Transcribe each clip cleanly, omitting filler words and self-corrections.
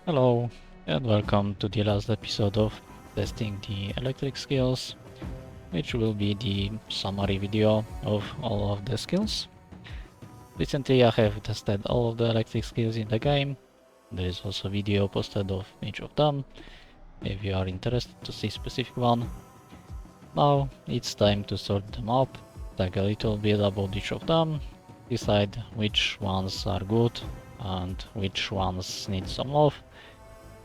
Hello and welcome to the last episode of testing the electric skills, which will be the summary video of all of the skills. Recently I have tested all of the electric skills in the game. There is also a video posted of each of them, if you are interested to see specific one. Now it's time to sort them up, talk a little bit about each of them, decide which ones are good and which ones need some love,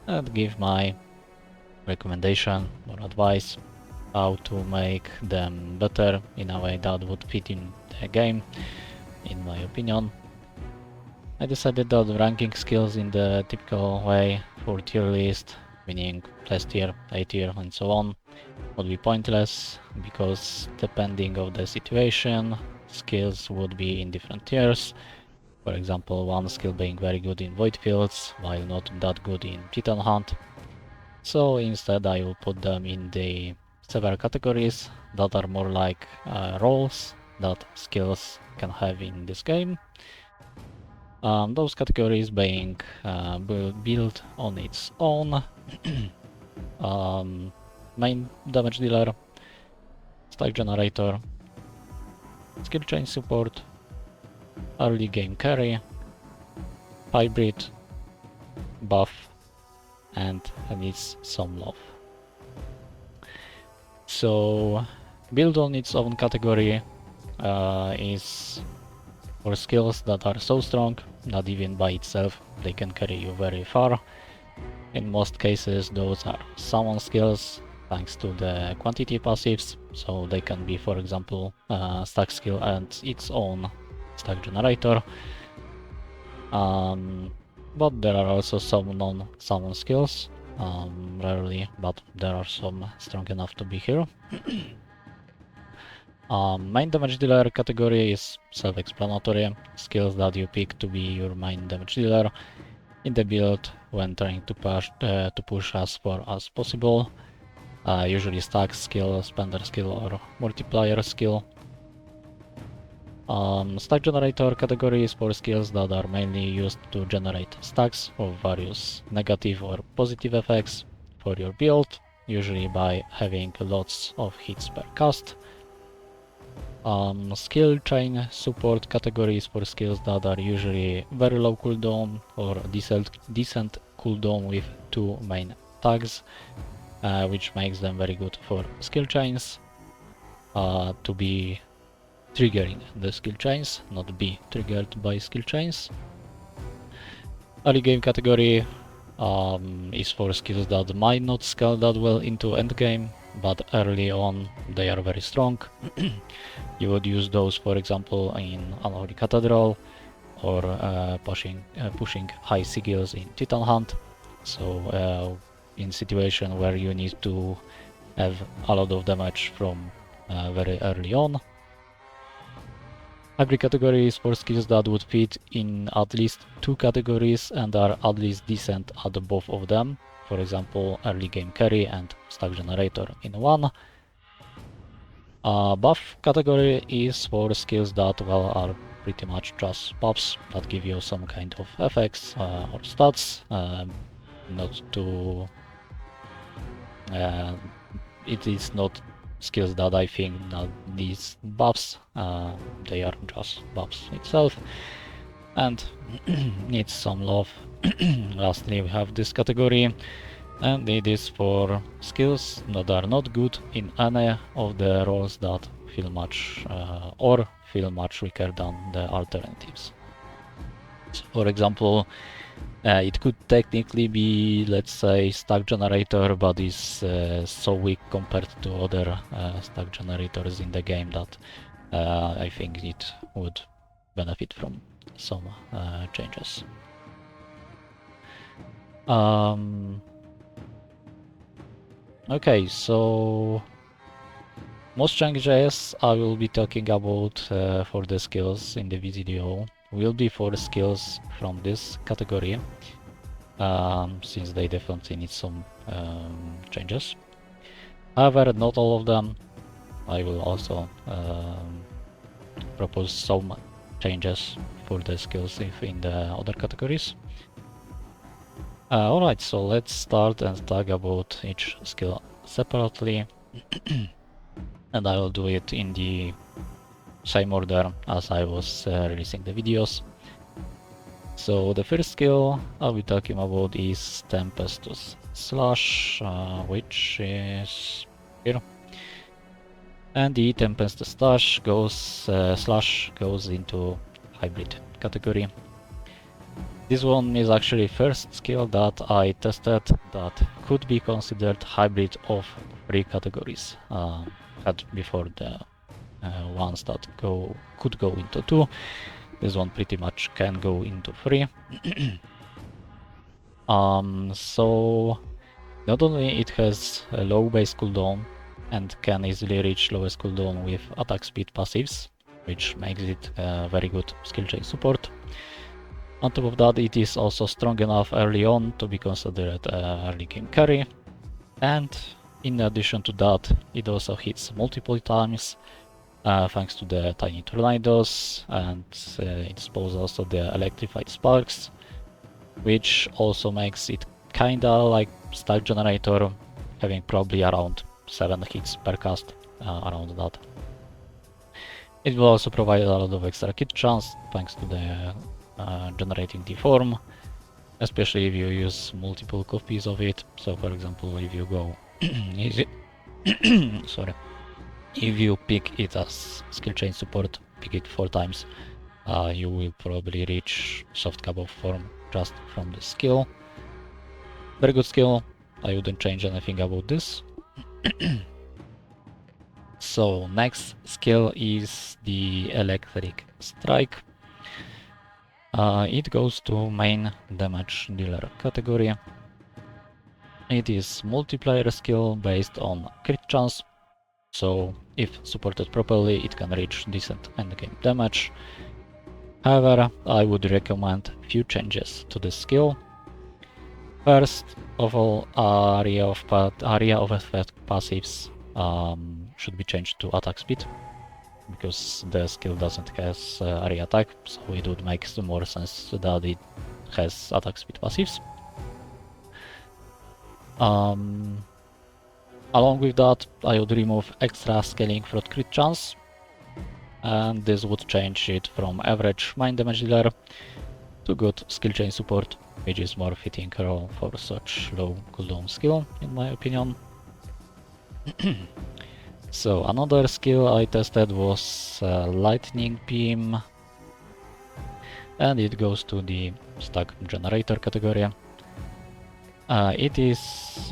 and give my recommendation or advice how to make them better in a way that would fit in the game, in my opinion. I decided that ranking skills in the typical way for tier list, meaning S tier, A tier and so on, would be pointless, because depending on the situation, skills would be in different tiers. For example, one skill being very good in void fields, while not that good in Titan Hunt. So instead I will put them in the several categories that are more like roles that skills can have in this game. Those categories being built on its own, main damage dealer, stack generator, skill chain support, early game carry, hybrid, buff, and needs some love. So build on its own category is for skills that are so strong that even by itself they can carry you very far. In most cases those are summon skills thanks to the quantity passives, so they can be, for example, stack skill and its own stack generator. But there are also some non-summon skills, rarely, but there are some strong enough to be here. Main damage dealer category is self-explanatory, skills that you pick to be your main damage dealer in the build when trying to push as far as possible. Usually stack skill, spender skill, or multiplier skill. Stack generator category is for skills that are mainly used to generate stacks of various negative or positive effects for your build, usually by having lots of hits per cast. Skill chain support categories for skills that are usually very low cooldown or decent cooldown with two main tags, which makes them very good for skill chains, to be triggering the skill chains, not be triggered by skill chains. Early game category is for skills that might not scale that well into endgame, but early on they are very strong. You would use those, for example, in Unholy Cathedral, or pushing high sigils in Titan Hunt. So in situation where you need to have a lot of damage from very early on. Hybrid category is for skills that would fit in at least two categories and are at least decent at both of them. For example, early game carry and stack generator in one. Buff category is for skills that, well, are pretty much just buffs that give you some kind of effects or stats. Not to... it is not skills that I think that these buffs, they are just buffs itself, and needs some love. Lastly, we have this category, and it is for skills that are not good in any of the roles that feel much or feel much weaker than the alternatives. So, for example, it could technically be, let's say, stack generator, but is so weak compared to other stack generators in the game that I think it would benefit from some changes. Okay, so most changes I will be talking about for the skills in the video will be for skills from this category, since they definitely need some changes. However, not all of them. I will also propose some changes for the skills if in the other categories. Alright, so let's start and talk about each skill separately. And I will do it in the same order as I was releasing the videos. So the first skill I'll be talking about is Tempestuous Slash, which is here. And the Tempestuous Slash goes into hybrid category. This one is actually first skill that I tested that could be considered hybrid of 3 categories. Had before the ones that could go into 2. This one pretty much can go into 3. So not only it has a low base cooldown and can easily reach lowest cooldown with attack speed passives, which makes it very good skill chain support. On top of that, it is also strong enough early on to be considered early game carry, and in addition to that, it also hits multiple times thanks to the tiny tornadoes, and it spawns also the electrified sparks, which also makes it kinda like stack generator, having probably around 7 hits per cast, around that. It will also provide a lot of extra hit chance thanks to the generating the form, especially if you use multiple copies of it. So for example, if you go sorry, if you pick it as skill chain support, pick it 4 times, you will probably reach soft cabo form just from the skill. Very good skill, I wouldn't change anything about this. So next skill is the Electric Strike. It goes to main damage dealer category. It is multiplayer skill based on crit chance, so if supported properly it can reach decent endgame damage. However, I would recommend few changes to this skill. First of all, area of effect passives should be changed to attack speed, because the skill doesn't have area attack, so it would make more sense that it has attack speed passives. Along with that, I would remove extra scaling for crit chance, and this would change it from average main damage dealer to good skill chain support, which is more fitting role for such low cooldown skill, in my opinion. So another skill I tested was Lightning Beam, and it goes to the stack generator category. It is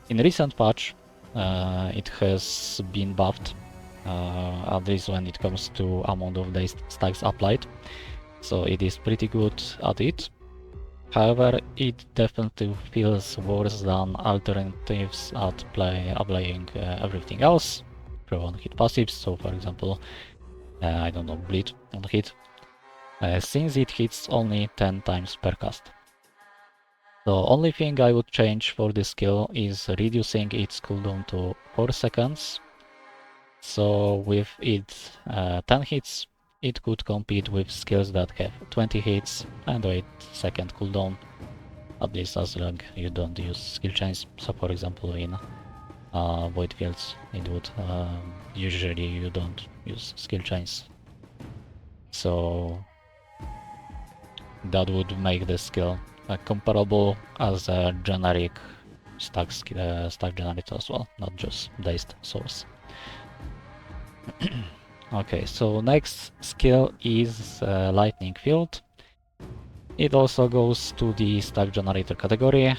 in recent patch, it has been buffed, at least when it comes to amount of days stacks applied, so it is pretty good at it. However, it definitely feels worse than alternatives at applying everything else for one-hit passives. So for example, I don't know, bleed on hit, since it hits only 10 times per cast. The only thing I would change for this skill is reducing its cooldown to 4 seconds. So with its 10 hits, it could compete with skills that have 20 hits and 8-second cooldown, at least as long as you don't use skill chains. So for example, in void fields, it would usually you don't use skill chains. So that would make the skill comparable as a generic stack generator as well, not just dazed source. Okay, so next skill is Lightning Field. It also goes to the stack generator category,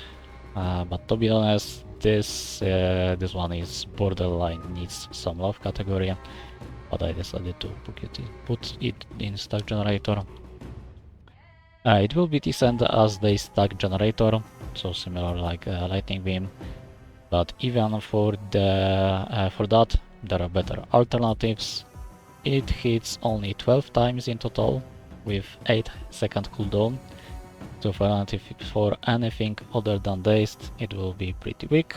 but to be honest, this one is borderline needs some love category, but I decided to put it in stack generator. It will be decent as the stack generator, so similar like Lightning Beam, but even for that there are better alternatives. It hits only 12 times in total with 8-second cooldown, so for anything other than dazed it will be pretty weak.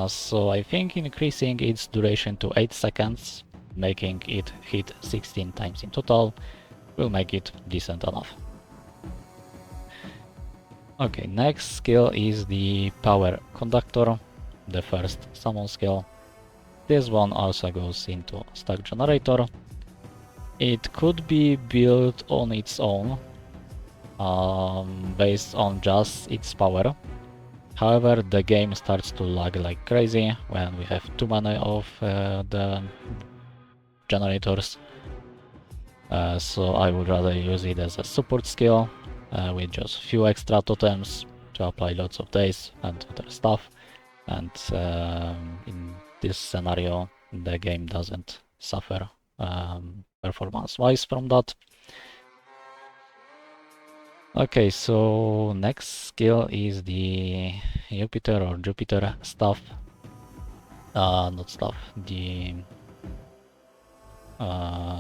So I think increasing its duration to 8 seconds, making it hit 16 times in total, will make it decent enough. Okay, next skill is the Power Conductor, the first summon skill. This one also goes into stack generator. It could be built on its own, based on just its power. However, the game starts to lag like crazy when we have too many of the generators. So I would rather use it as a support skill with just few extra totems to apply lots of days and other stuff. And in this scenario, the game doesn't suffer performance-wise from that. Okay, so next skill is the Jupiter stuff. Not stuff, the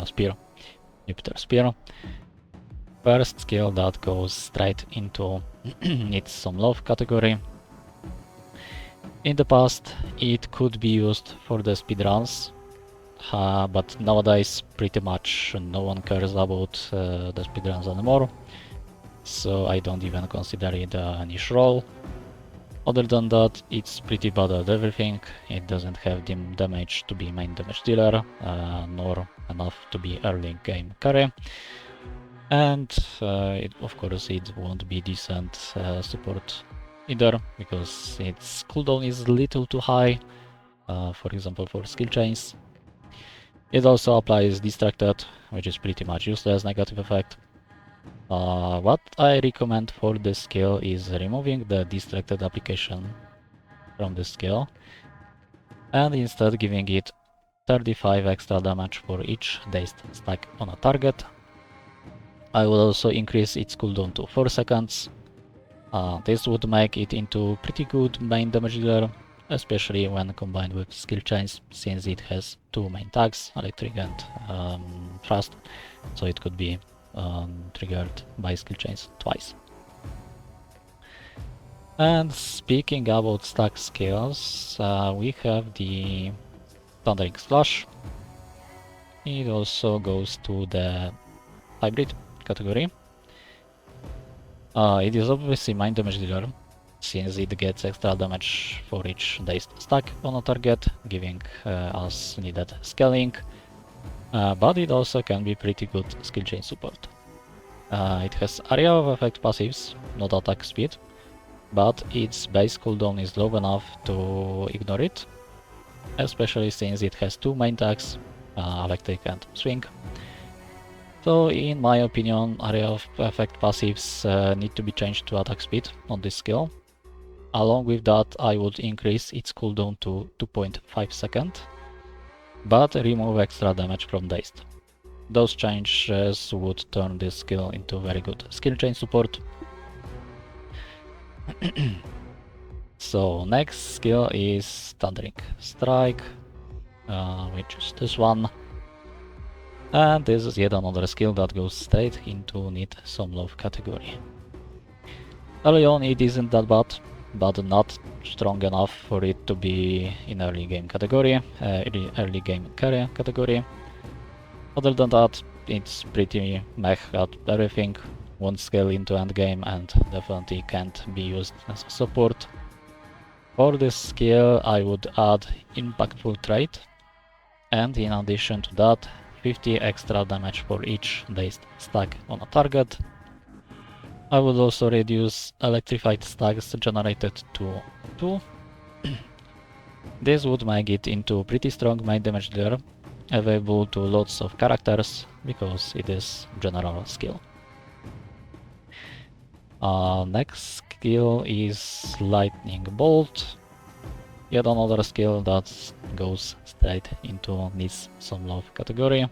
spear. Jupiter spear. First skill that goes straight into its some love category. In the past, it could be used for the speedruns, but nowadays pretty much no one cares about the speedruns anymore, so I don't even consider it a niche role. Other than that, it's pretty bad at everything. It doesn't have the damage to be main damage dealer, nor enough to be early game carry. And of course it won't be decent support either, because its cooldown is a little too high, for example for skill chains. It also applies Distracted, which is pretty much useless negative effect. What I recommend for this skill is removing the Distracted application from this skill, and instead giving it 35 extra damage for each dazed stack on a target. I will also increase its cooldown to 4 seconds. This would make it into pretty good main damage dealer, especially when combined with skill chains, since it has two main tags, electric and thrust, so it could be triggered by skill chains twice. And speaking about stack skills, we have the Thundering Slash. It also goes to the hybrid category. It is obviously main damage dealer, since it gets extra damage for each dazed stack on a target, giving us needed scaling, but it also can be pretty good skill chain support. It has area of effect passives, not attack speed, but its base cooldown is low enough to ignore it, especially since it has two main tags, electric and swing. So in my opinion, area of effect passives need to be changed to attack speed on this skill. Along with that, I would increase its cooldown to 2.5 seconds, but remove extra damage from dazed. Those changes would turn this skill into very good skill chain support. So next skill is Thundering Strike, which is this one. And this is yet another skill that goes straight into Need Some Love category. Early on it isn't that bad, but not strong enough for it to be in early game category, early game carry category. Other than that, it's pretty meh at everything, won't scale into endgame and definitely can't be used as support. For this skill I would add Impactful Trait, and in addition to that, 50 extra damage for each dazed stack on a target. I would also reduce electrified stacks generated to 2. This would make it into pretty strong main damage dealer, available to lots of characters, because it is general skill. Next skill is Lightning Bolt, yet another skill that goes straight into Needs Some Love category.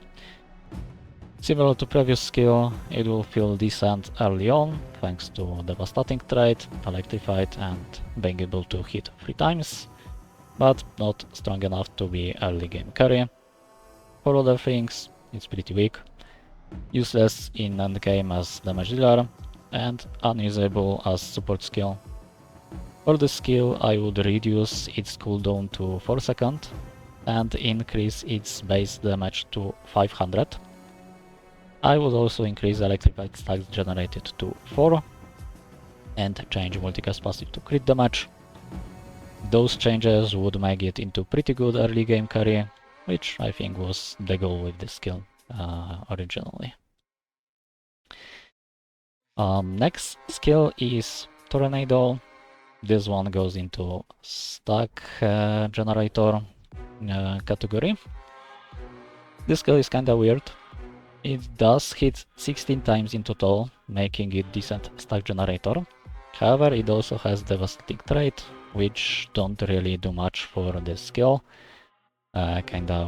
Similar to previous skill, it will feel decent early on, thanks to Devastating Trait, Electrified, and being able to hit 3 times, but not strong enough to be early game carry. For other things, it's pretty weak, useless in endgame as damage dealer, and unusable as support skill. For the skill, I would reduce its cooldown to 4 seconds and increase its base damage to 500. I would also increase electrified stacks generated to 4, and change multicast passive to crit damage. Those changes would make it into pretty good early game carry, which I think was the goal with this skill originally. Next skill is Tornado. This one goes into stack generator category. This skill is kinda weird. It does hit 16 times in total, making it decent stack generator. However, it also has devastating trait, which don't really do much for this skill, kinda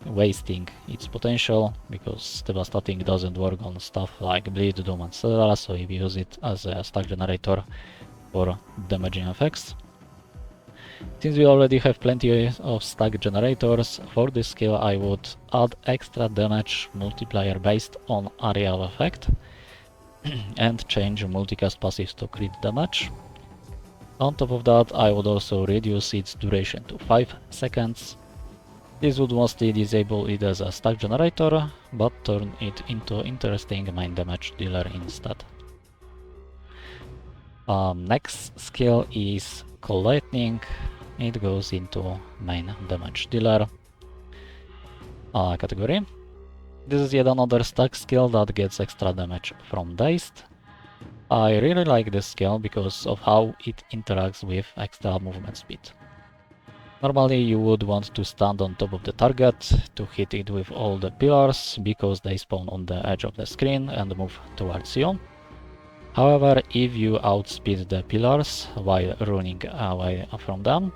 wasting its potential, because devastating doesn't work on stuff like bleed, doom, etc. So if you use it as a stack generator for damaging effects. Since we already have plenty of stack generators, for this skill I would add extra damage multiplier based on area of effect and change multicast passives to crit damage. On top of that, I would also reduce its duration to 5 seconds. This would mostly disable it as a stack generator, but turn it into interesting main damage dealer instead. Next skill is Cold Lightning. It goes into main damage dealer category. This is yet another stack skill that gets extra damage from Dazed. I really like this skill because of how it interacts with extra movement speed. Normally you would want to stand on top of the target to hit it with all the pillars because they spawn on the edge of the screen and move towards you. However, if you outspeed the pillars while running away from them,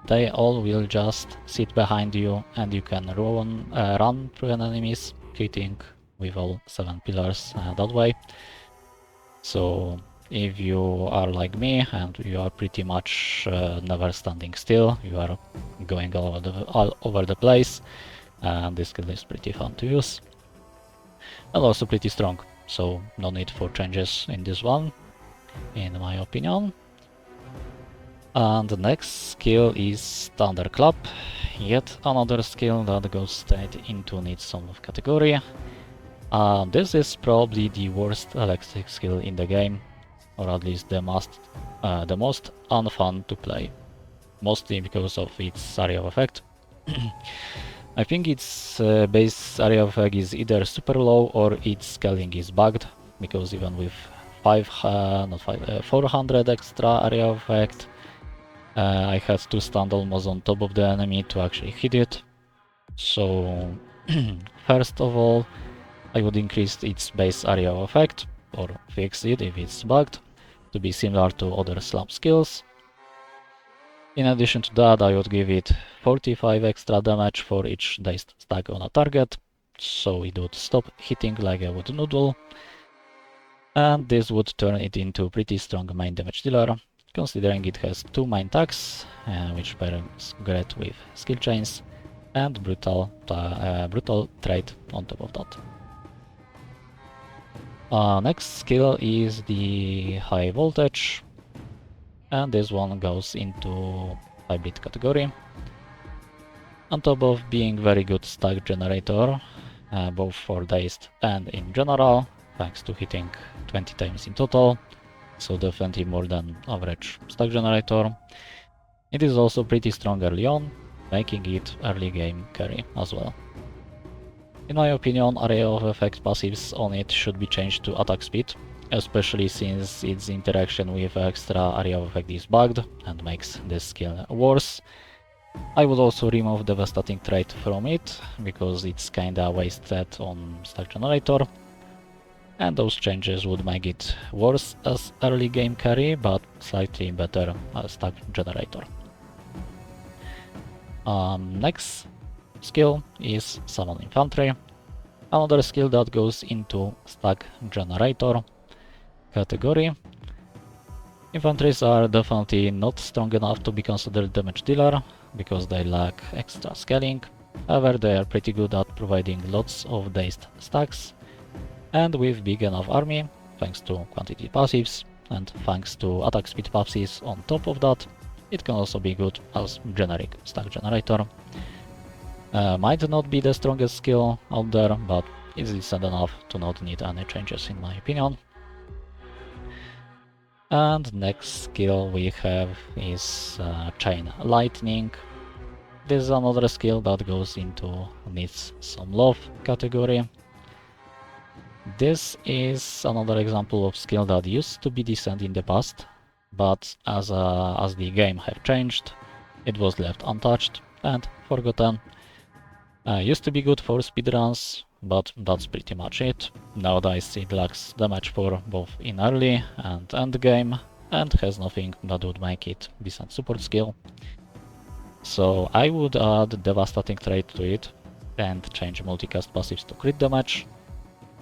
they all will just sit behind you and you can run through enemies, hitting with all 7 pillars that way. So if you are like me and you are pretty much never standing still, you are going all over the place, and this skill is pretty fun to use. And also pretty strong, so no need for changes in this one, in my opinion. And the next skill is Thunderclap, yet another skill that goes straight into Need Some Love category. This is probably the worst electric skill in the game, or at least the most unfun to play, mostly because of its area of effect. I think its base area of effect is either super low or its scaling is bugged, because even with 400 extra area of effect, I had to stand almost on top of the enemy to actually hit it. So first of all, I would increase its base area of effect, or fix it if it's bugged, to be similar to other slump skills. In addition to that, I would give it 45 extra damage for each dazed stack on a target, so it would stop hitting like a wood noodle. And this would turn it into a pretty strong main damage dealer, considering it has 2 main tags, which pairs great with skill chains, and brutal trait on top of that. Next skill is the High Voltage, and this one goes into Hybrid category. On top of being very good stack generator, both for Dazed and in general, thanks to hitting 20 times in total, so definitely more than average stack generator. It is also pretty strong early on, making it early game carry as well. In my opinion, area of effect passives on it should be changed to attack speed, especially since its interaction with extra area of effect is bugged and makes this skill worse. I would also remove devastating trait from it, because it's kinda wasted on stack generator, and those changes would make it worse as early game carry, but slightly better as stack generator. Next skill is Summon Infantry, another skill that goes into stack generator category. Infantries are definitely not strong enough to be considered damage dealer, because they lack extra scaling. However, they are pretty good at providing lots of dazed stacks, and with big enough army, thanks to quantity passives and thanks to attack speed passives on top of that, it can also be good as generic stack generator. Might not be the strongest skill out there, but it's decent enough to not need any changes in my opinion. And next skill we have is Chain Lightning. This is another skill that goes into needs some love category. This is another example of skill that used to be decent in the past, but as the game have changed, it was left untouched and forgotten. Used to be good for speedruns, but that's pretty much it. Nowadays it lacks damage for both in early and end game, and has nothing that would make it decent support skill. So I would add Devastating Trait to it and change multicast passives to crit damage.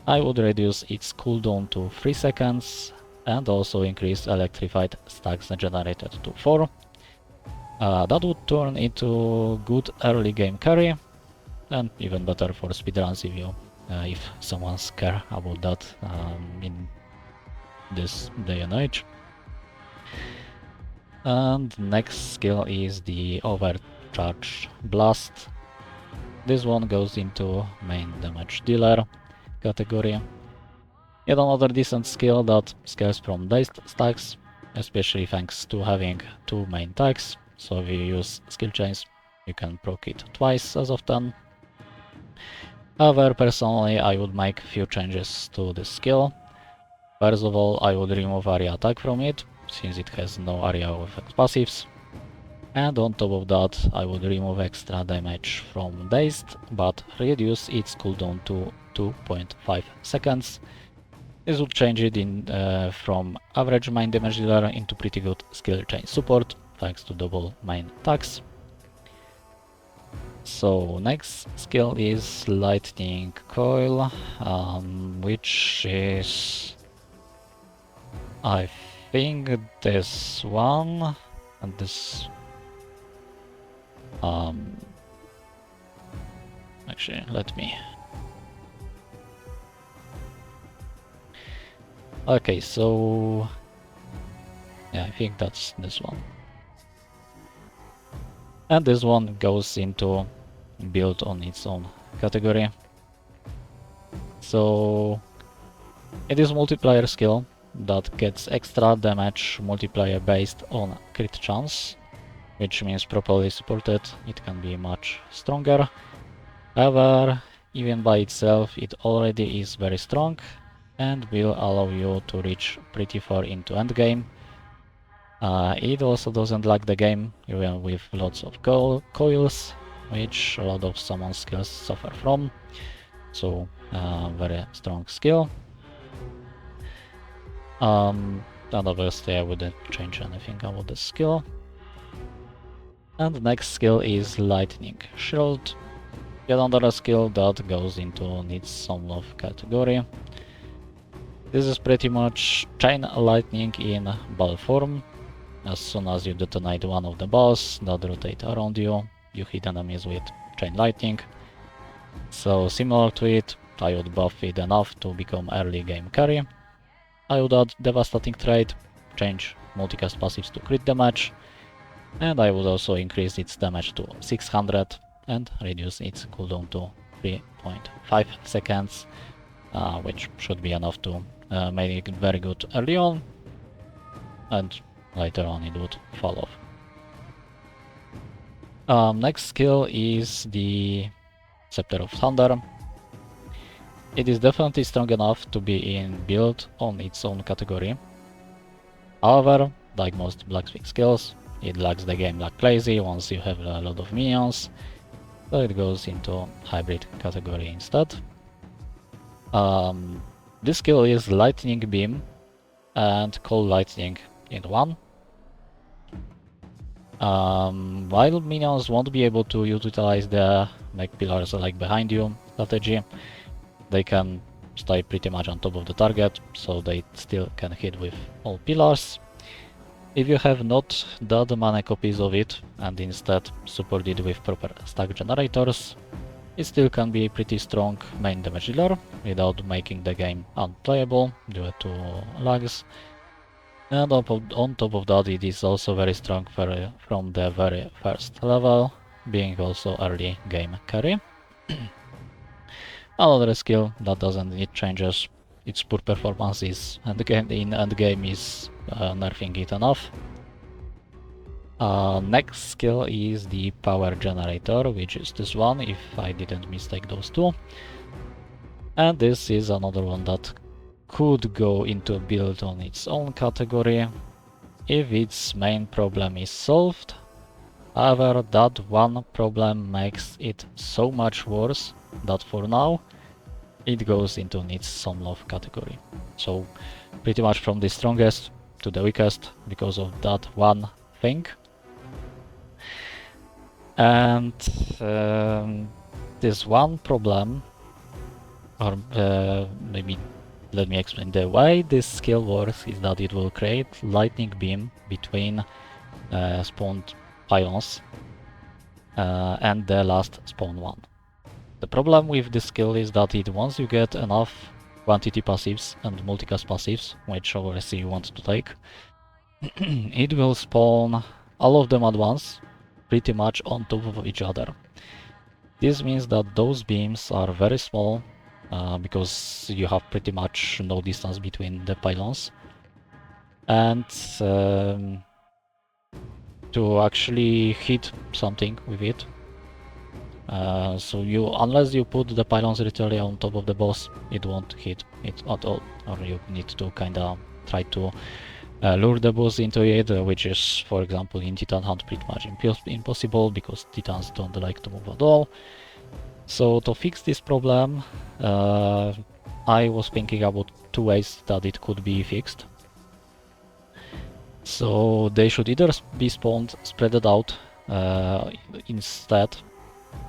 I would reduce its cooldown to 3 seconds and also increase electrified stacks generated to 4. That would turn into good early game carry, and even better for speedruns if someone's care about that in this day and age. And next skill is the Overcharge Blast. This one goes into main damage dealer category. Yet another decent skill that scales from dazed stacks, especially thanks to having 2 main tags. So if you use skill chains, you can proc it twice as often. However, personally, I would make few changes to this skill. First of all, I would remove area attack from it, since it has no area effect passives. And on top of that, I would remove extra damage from dazed, but reduce its cooldown to 2.5 seconds. This would change it from average main damage dealer into pretty good skill chain support, thanks to double main tags. So next skill is Lightning Coil, which is, I think, this one, and this... actually, let me... Okay, so... yeah, I think that's this one. And this one goes into build on its own category. So it is multiplier skill that gets extra damage multiplier based on crit chance, which means properly supported it can be much stronger. However, even by itself it already is very strong and will allow you to reach pretty far into endgame. It also doesn't lag the game, even with lots of coils, which a lot of summon skills suffer from. So, very strong skill. And obviously I wouldn't change anything about the skill. And the next skill is Lightning Shield. Yet another skill that goes into needs some love category. This is pretty much Chain Lightning in ball form. As soon as you detonate one of the balls that rotate around you, you hit enemies with Chain Lightning. So similar to it, I would buff it enough to become early game carry. I would add Devastating Trait, change multicast passives to crit damage, and I would also increase its damage to 600 and reduce its cooldown to 3.5 seconds, which should be enough to make it very good early on, and later on it would fall off. Next skill is the Scepter of Thunder. It is definitely strong enough to be in build on its own category. However, like most blacksmith skills, it lags the game like crazy once you have a lot of minions, so it goes into hybrid category instead. This skill is Lightning Beam and Cold Lightning in one. While minions won't be able to utilize the like pillars like behind you strategy, they can stay pretty much on top of the target, so they still can hit with all pillars. If you have not that many copies of it and instead support it with proper stack generators, it still can be pretty strong main damage dealer without making the game unplayable due to lags. And on top of that, it is also very strong from the very first level, being also early game carry. Another skill that doesn't need changes its poor performance is in endgame is nerfing it enough. Next skill is the power generator, which is this one, if I didn't mistake those two. And this is another one that could go into a build on its own category if its main problem is solved. However, that one problem makes it so much worse that for now it goes into needs some love category. So pretty much from the strongest to the weakest because of that one thing. And this one problem, or maybe let me explain, the way this skill works is that it will create lightning beam between spawned pylons and the last spawn one. The problem with this skill is that once you get enough quantity passives and multicast passives, which obviously you want to take, it will spawn all of them at once, pretty much on top of each other. This means that those beams are very small, because you have pretty much no distance between the pylons. And to actually hit something with it, so unless you put the pylons literally on top of the boss, it won't hit it at all, or you need to kinda try to lure the boss into it, which is, for example, in Titan Hunt pretty much impossible, because Titans don't like to move at all. So to fix this problem, I was thinking about two ways that it could be fixed. So they should either be spawned spread out instead,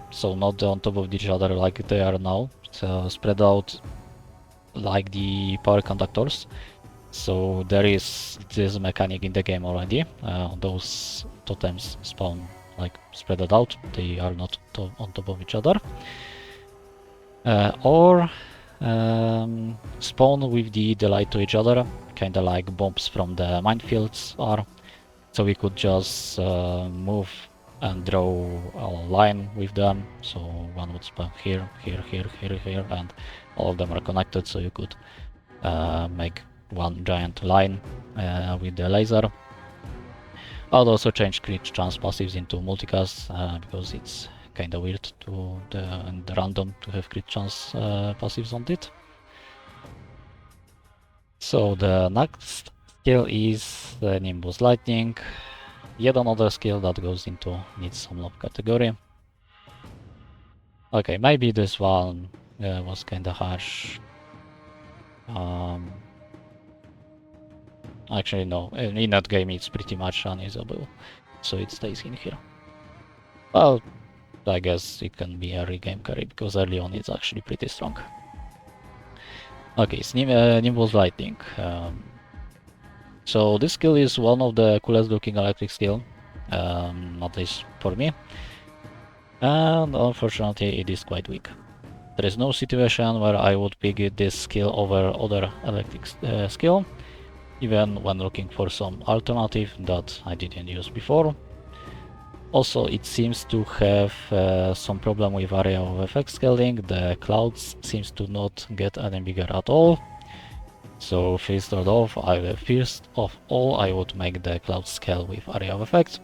so not on top of each other like they are now, so spread out like the power conductors. So there is this mechanic in the game already. Those totems spawn like spread out, they are not on top of each other. Or spawn with the light to each other, kinda like bombs from the minefields are. So we could just move and draw a line with them. So one would spawn here, here, here, here, here, and all of them are connected, so you could make one giant line with the laser. I'll also change crit chance passives into multicast, because it's kinda weird to the random to have crit chance passives on it. So the next skill is the Nimbus Lightning, yet another skill that goes into needs some love category. Okay, maybe this one was kinda harsh. Actually no, in that game it's pretty much unusable, so it stays in here. Well, I guess it can be early game carry, because early on it's actually pretty strong. Okay, it's Nimbus Lightning. So this skill is one of the coolest looking electric skill, at least for me. And unfortunately it is quite weak. There is no situation where I would pick this skill over other electric skill, even when looking for some alternative that I didn't use before. Also, it seems to have some problem with area of effect scaling. The clouds seems to not get any bigger at all. So first of all, I would make the cloud scale with area of effect,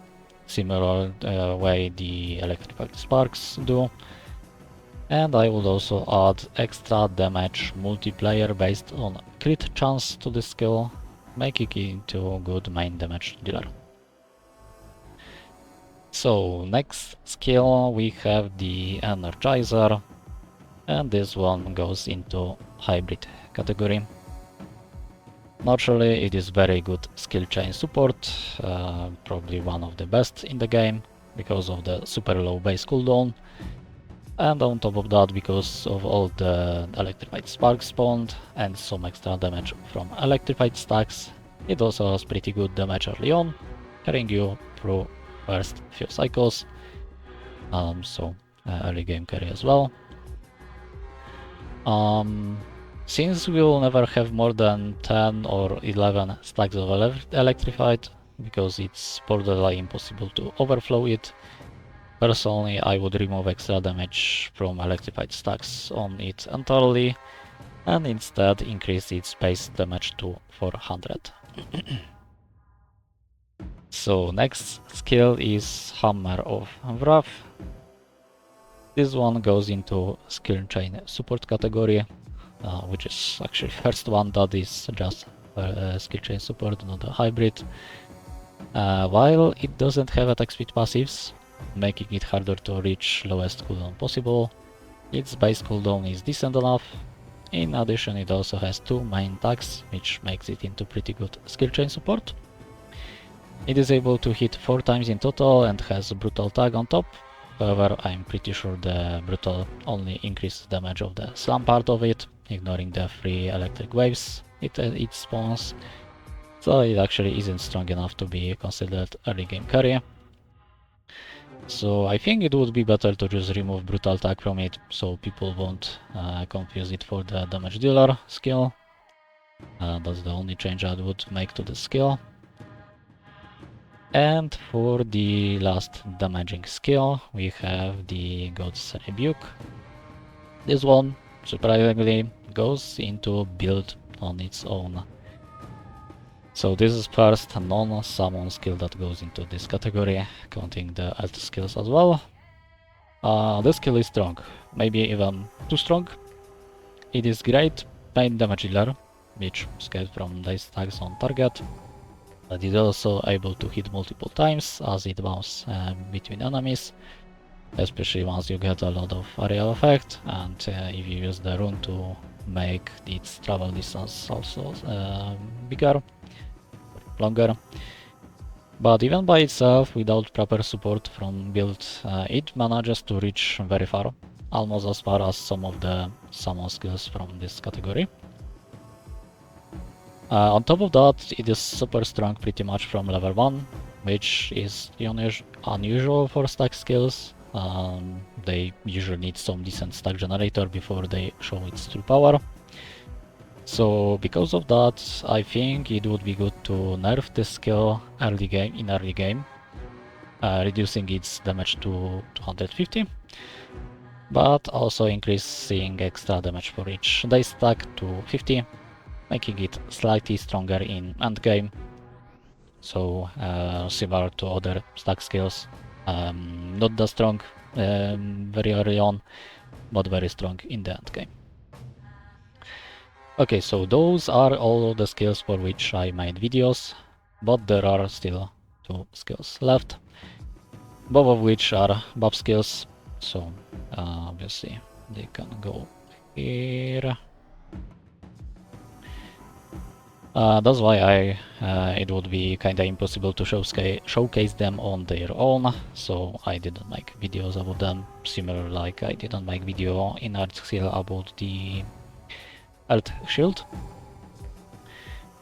similar way the electrified sparks do. And I would also add extra damage multiplier based on crit chance to the skill, making it into a good main damage dealer. So next skill we have the Energizer, and this one goes into hybrid category. Naturally it is very good skill chain support, probably one of the best in the game because of the super low base cooldown, and on top of that, because of all the electrified sparks spawned and some extra damage from electrified stacks, it also has pretty good damage early on, carrying you through first few cycles, so early game carry as well. Since we will never have more than 10 or 11 stacks of electrified, because it's borderline impossible to overflow it, personally I would remove extra damage from electrified stacks on it entirely, and instead increase its base damage to 400. So next skill is Hammer of Wrath. This one goes into skill chain support category, which is actually first one that is just skill chain support, not a hybrid. While it doesn't have attack speed passives, making it harder to reach lowest cooldown possible, its base cooldown is decent enough. In addition, it also has 2 main tags, which makes it into pretty good skill chain support. It is able to hit 4 times in total and has a brutal tag on top. However, I'm pretty sure the brutal only increases damage of the slam part of it, ignoring the free electric waves it spawns. So it actually isn't strong enough to be considered early game carry. So I think it would be better to just remove brutal tag from it, so people won't confuse it for the damage dealer skill. That's the only change I would make to the skill. And for the last damaging skill, we have the God's Rebuke. This one, surprisingly, goes into build on its own. So this is first a non-summon skill that goes into this category, counting the alt skills as well. The skill is strong, maybe even too strong. It is great main damage dealer, which scales from dice tags on target. But it is also able to hit multiple times as it bounces between enemies, especially once you get a lot of area effect, and if you use the rune to make its travel distance also bigger, longer. But even by itself, without proper support from build, it manages to reach very far, almost as far as some of the summon skills from this category. On top of that, it is super strong pretty much from level 1, which is unusual for stack skills. They usually need some decent stack generator before they show its true power. So because of that, I think it would be good to nerf this skill in early game, reducing its damage to 250, but also increasing extra damage for each dice stack to 50, making it slightly stronger in endgame. So similar to other stack skills, not that strong very early on, but very strong in the endgame. Okay, so those are all of the skills for which I made videos, but there are still 2 skills left, both of which are buff skills, so obviously they can go here. That's why it would be kinda impossible to showcase them on their own, so I didn't make videos about them, similar like I didn't make video in art skill about the Earth Shield.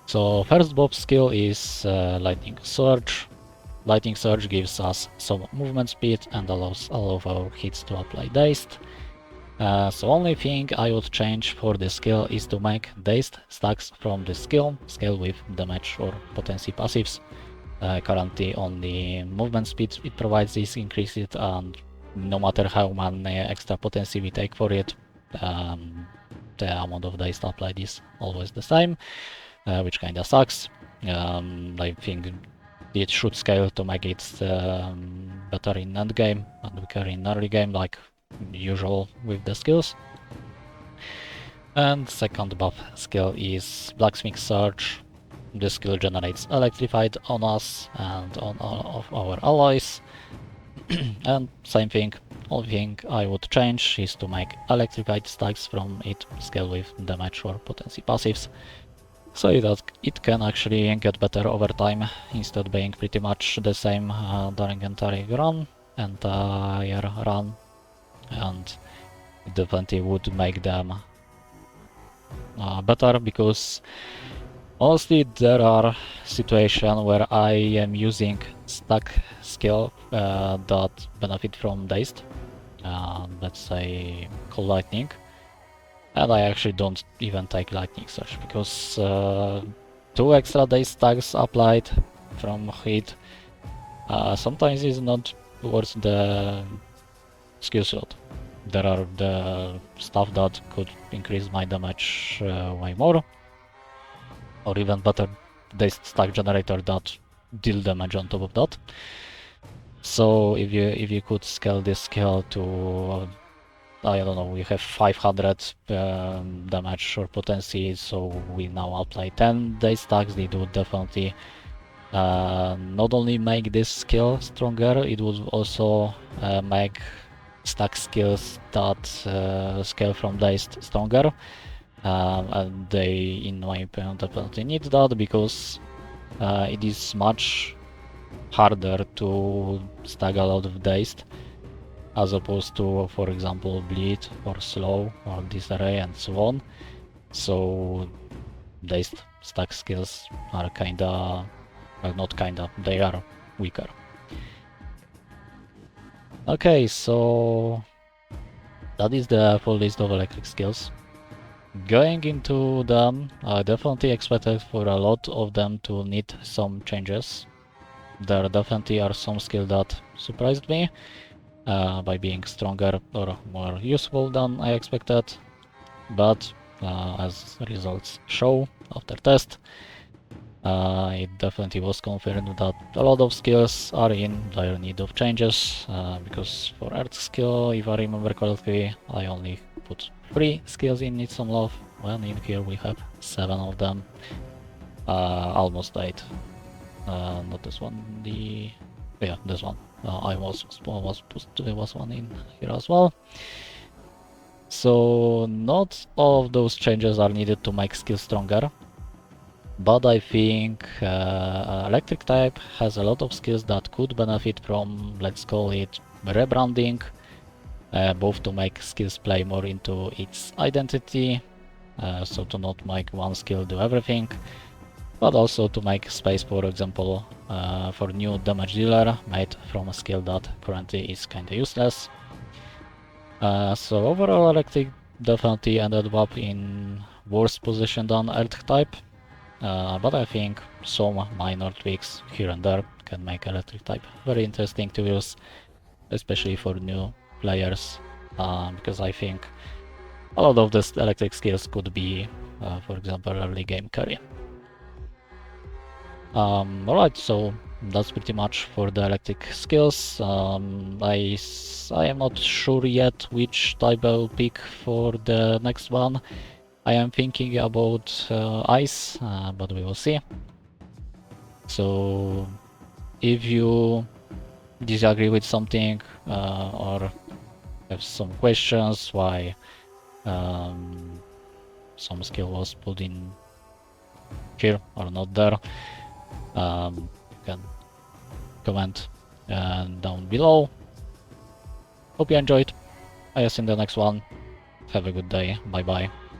So first buff skill is Lightning Surge. Lightning Surge gives us some movement speed and allows all of our hits to apply dazed. So only thing I would change for this skill is to make dazed stacks from this skill scale with damage or potency passives. Currently only movement speed it provides is increased, and no matter how many extra potency we take for it, the amount of dice applied is always the same, which kinda sucks. I think it should scale to make it better in endgame and weaker in early game, like usual with the skills. And second buff skill is Blacksmith Surge. This skill generates electrified on us and on all of our allies. And same thing, only thing I would change is to make electrified stacks from it scale with damage or potency passives, so that it can actually get better over time instead of being pretty much the same during entire run, and it definitely would make them better, because honestly there are situations where I am using stack skill that benefit from dazed, let's say Cold Lightning, and I actually don't even take Lightning Surge, because 2 extra dazed stacks applied from hit sometimes is not worth the skill slot. there are the stuff that could increase my damage way more, or even better, the stack generator that deal damage on top of that. So if you could scale this skill to I don't know, we have 500 damage or potency, so we now apply 10 day stacks. They would definitely not only make this skill stronger, it would also make stack skills that scale from days stronger. And they, in my opinion, definitely need that because it is much harder to stack a lot of days as opposed to, for example, bleed or slow or disarray and so on. So these stack skills are kinda, well, not kinda, they are weaker. Okay, so that is the full list of electric skills. Going into them, I definitely expected for a lot of them to need some changes. There definitely are some skills that surprised me by being stronger or more useful than I expected, but as results show after test, it definitely was confirmed that a lot of skills are in dire need of changes, because for Earth skill, if I remember correctly, I only put 3 skills in Need Some Love, when in here we have 7 of them, almost 8. Not this one, yeah, this one. I was there was one in here as well. So not all of those changes are needed to make skills stronger, but I think electric type has a lot of skills that could benefit from, let's call it, rebranding, both to make skills play more into its identity, so to not make one skill do everything, but also to make space, for example, for new damage dealer made from a skill that currently is kinda useless. So overall, electric definitely ended up in worse position than earth type, but I think some minor tweaks here and there can make electric type very interesting to use, especially for new players, because I think a lot of these electric skills could be, for example, early game carry. Alright, so that's pretty much for the electric skills. I am not sure yet which type I will pick for the next one. I am thinking about ice, but we will see. So if you disagree with something or have some questions why some skill was put in here or not there, you can comment down below. Hope you enjoyed. I see you in the next one. Have a good day. Bye bye.